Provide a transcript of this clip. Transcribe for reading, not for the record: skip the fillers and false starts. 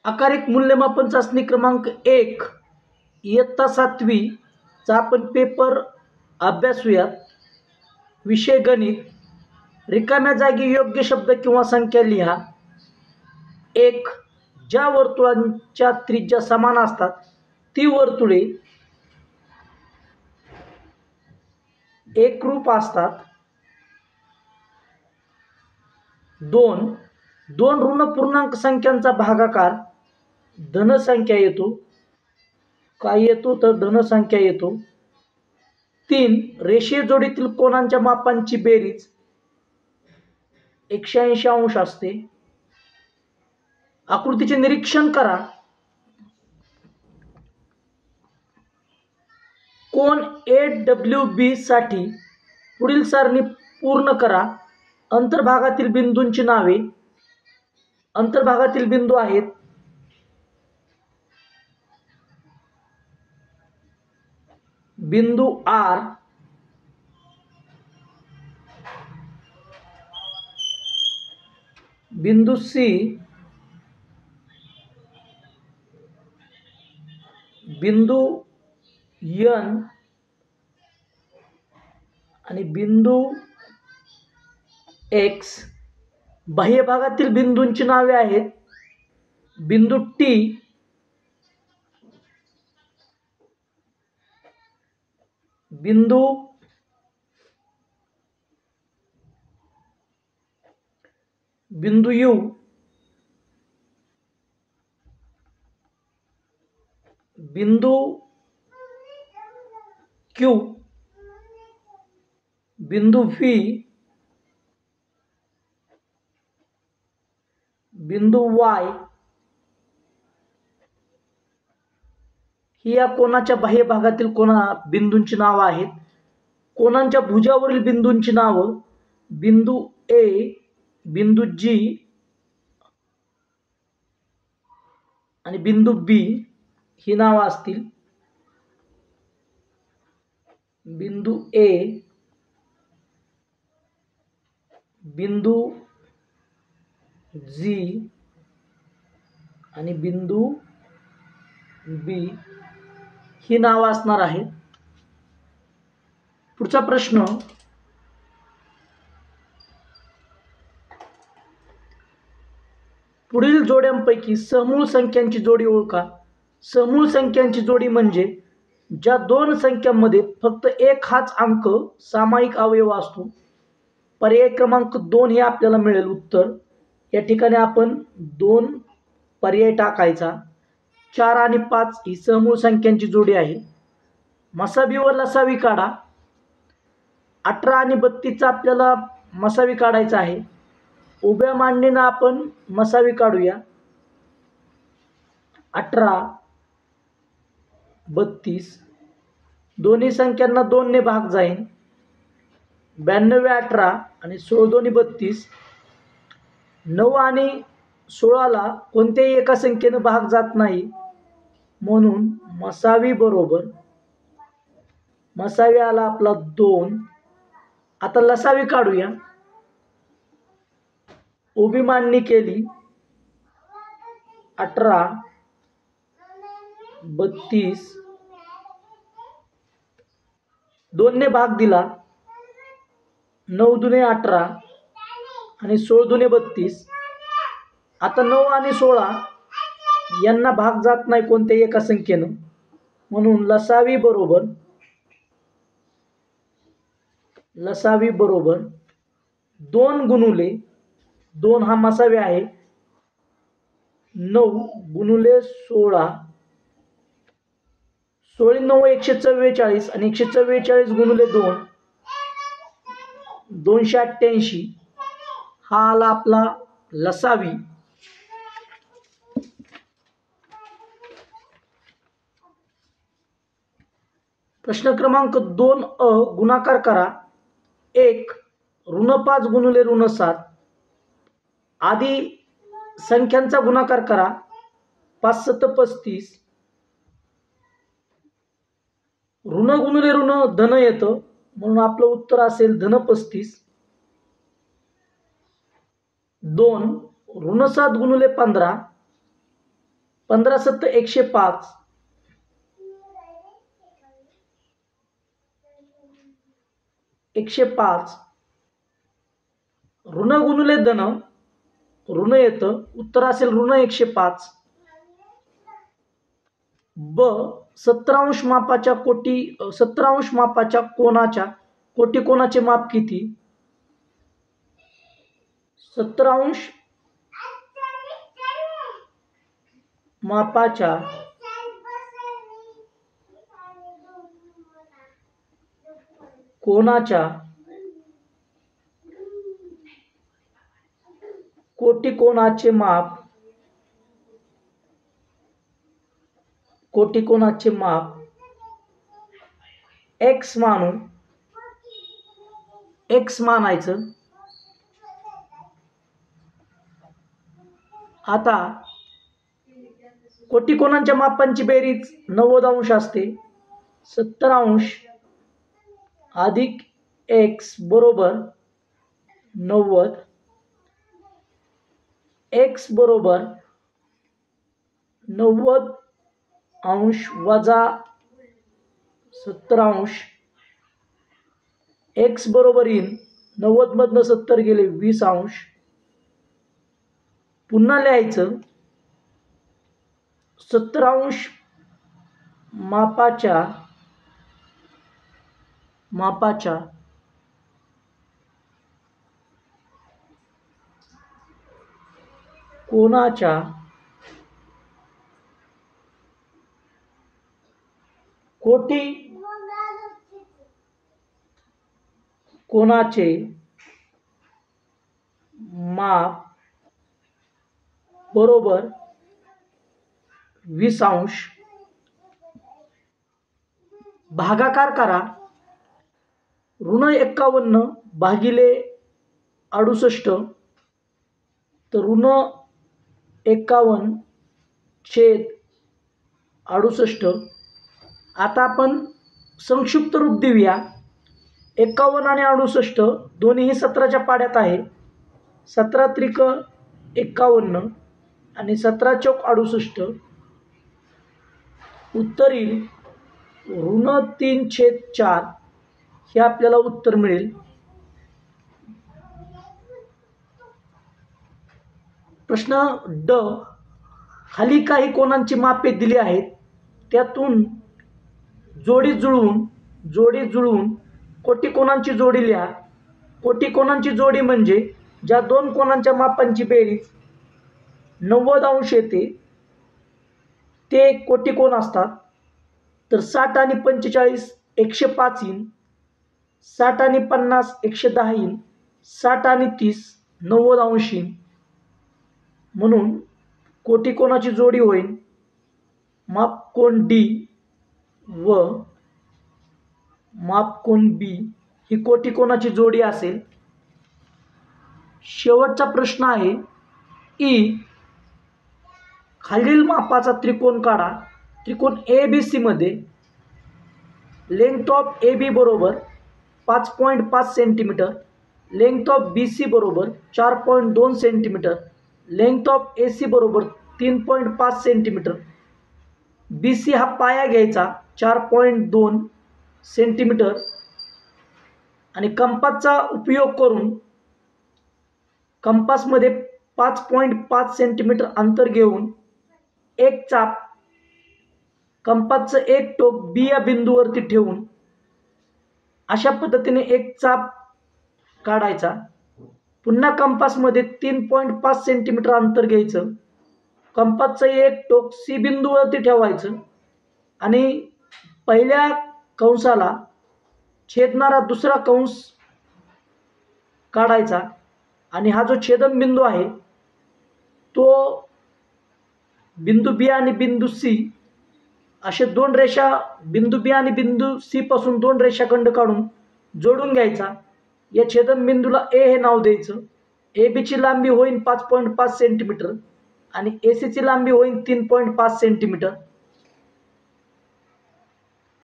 आकारिक मूल्यमापन चाचणी क्रमांक 1 इयत्ता 7वी चा आपण पेपर अभ्यासूयात. विषय गणित. रिकाम्या जागी योग्य शब्द किंवा संख्या लिहा. 1. ज्या वर्तुळांच्या त्रिज्या समान असतात ती वर्तुळे एकरूप असतात. 2. दोन ऋण पूर्णांक संख्यांचा भागाकार धनसंख्या येतो. काय येतो तर धनसंख्या येतो. 3. रेषीय जोडीतील कोनांच्या मापांची बेरीज 180 अंश असते. आकृतीचे निरीक्षण करा. कोन AWB साठी पुढील सारणी पूर्ण करा. अंतर्भागातील बिंदूंची नावे. अंतर्भागातील बिंदू आहेत बिंदू R, बिंदू C, बिंदू N आणि बिंदू X. बाह्य भागातील बिंदूंची नावे आहेत बिंदू T, बिंदू U, बिंदू Q, बिंदू V, बिंदू Y ही या कोनाच्या बाह्य भागातील बिंदूंची नावं आहेत. कोनांच्या भुजावरील बिंदूंची नावं बिंदू A, बिंदू G आणि बिंदू B ही नावं असतील. बिंदू A, बिंदू G आणि बिंदू B ही नावं असणार आहेत. पुढचा प्रश्न. पुढील जोड्यांपैकी समूळ संख्यांची जोडी ओळखा. समूळ संख्यांची जोडी म्हणजे ज्या दोन संख्यांमध्ये फक्त एक हाच अंक सामायिक अवयव असतो. पर्याय क्रमांक 2 हे आपल्याला मिळेल उत्तर. या ठिकाणी आपण 2 पर्याय टाकायचा. 4 आणि 5 ही समूळ संख्यांची जोडी आहे. मसावी व लसावी काढा. 18 आणि 32 आपल्याला मसावी काढायचा आहे. उभ्या मांडणीनं आपण मसावी काढूया. 18, 32 दोन्ही संख्यांना 2 ने भाग जाईल. 92 18 आणि 16 दोन्ही 32. 9 आणि 16ला कोणत्याही एका संख्येनं भाग जात नाही म्हणून मसावी बरोबर मसावी आला आपला 2. आता लसावी काढूया. उभी मांडणी केली. 18, 32 2 ने भाग दिला. 9 दुने 18 आणि 16 दुने 32. आता 9 आणि 16 यांना भाग जात नाही कोणत्याही एका संख्येनं म्हणून लसावी बरोबर 2 गुणुले 2 हा मसावी आहे. 9 गुणुले 16 16 9 144 आणि 144 गुणुले 2 288 हा आला आपला लसावी. प्रश्न क्रमांक 2 गुणाकार करा. 1 ऋण 5 गुणुले ऋण 7. आधी संख्यांचा गुणाकार करा. 5 7 35. ऋण गुणुले ऋण धन येतं म्हणून आपलं उत्तर असेल धन 35. 2 ऋण 7 गुणुले 15. 15 सत्त 105, 105 ऋण गुणिले धन ऋण येतं, उत्तर असेल ऋण 105. ब 17 मापाच्या 17 मापाच्या कोनाच्या कोनाचे माप किती? 17 मापाच्या कोनाच्या कोनाचे माप कोनाचे माप x मानू, x मानायचं. आता कोनांच्या मापांची बेरीज 90° असते. 70° अधिक x बरोबर 90, x बरोबर 90° वजा 70°, x बरोबर येईल 90 मधनं 70 गेले 20°. पुन्हा लिहायचं 17 मापाच्या कोनाच्या कोनाचे माप बरोबर 20°. भागाकार करा. ऋण 51 भागिले 68, तर ऋण 51 छेद 68. आता आपण संक्षिप्त रूप देऊया. 51 आणि 68 दोन्हीही 17च्या पाड्यात आहे. 17 त्रिक 51 आणि 17 चौक 68. उत्तर येईल ऋण 3/4 हे आपल्याला उत्तर मिळेल. प्रश्न ड, खाली काही कोनांची मापे दिली आहेत, त्यातून जोडी जुळवून कोनांची जोडी लिहा. कोनांची जोडी म्हणजे ज्या दोन कोनांच्या मापांची बेरीज 90° येते ते कोन असतात. तर 60 आणि 45 105 येईल, 60 आणि 50 110 येईल, 60 आणि 30 90° येईल. म्हणून कोनाची जोडी होईल मापकोन डी व मापकोन बी ही कोनाची जोडी असेल. शेवटचा प्रश्न आहे ई, खालील मापाचा त्रिकोण काढा. त्रिकोण ABC मध्ये लेंथ ऑफ AB बरोबर 5.5 सेंटीमीटर, लेंथ ऑफ BC बरोबर 4.2 सेंटीमीटर, लेंथ ऑफ AC बरोबर 3.5 सेंटीमीटर. BC हा पाया घ्यायचा 4.2 सेंटीमीटर आणि कंपासचा उपयोग करून कंपासमध्ये 5.5 सेंटीमीटर अंतर घेऊन एक चाप कंपासचं एक टोक बी या बिंदूवरती ठेवून अशा पद्धतीने एक चाप काढायचा. पुन्हा कंपासमध्ये 3.5 सेंटीमीटर अंतर घ्यायचं. कंपासचं एक टोक सी बिंदूवरती ठेवायचं आणि पहिल्या कंसाला छेदणारा दुसरा कंस काढायचा आणि हा जो छेदनबिंदू आहे तो बिंदू बी आणि बिंदू सी असे दोन रेषा, बिंदू बी आणि बिंदू सी पासून दोन रेषाखंड काढून जोडून घ्यायचा. या छेदनबिंदूला ए हे नाव द्यायचं. ए बीची लांबी होईल 5.5 सेंटीमीटर आणि AC ची लांबी होईल 3.5 सेंटीमीटर.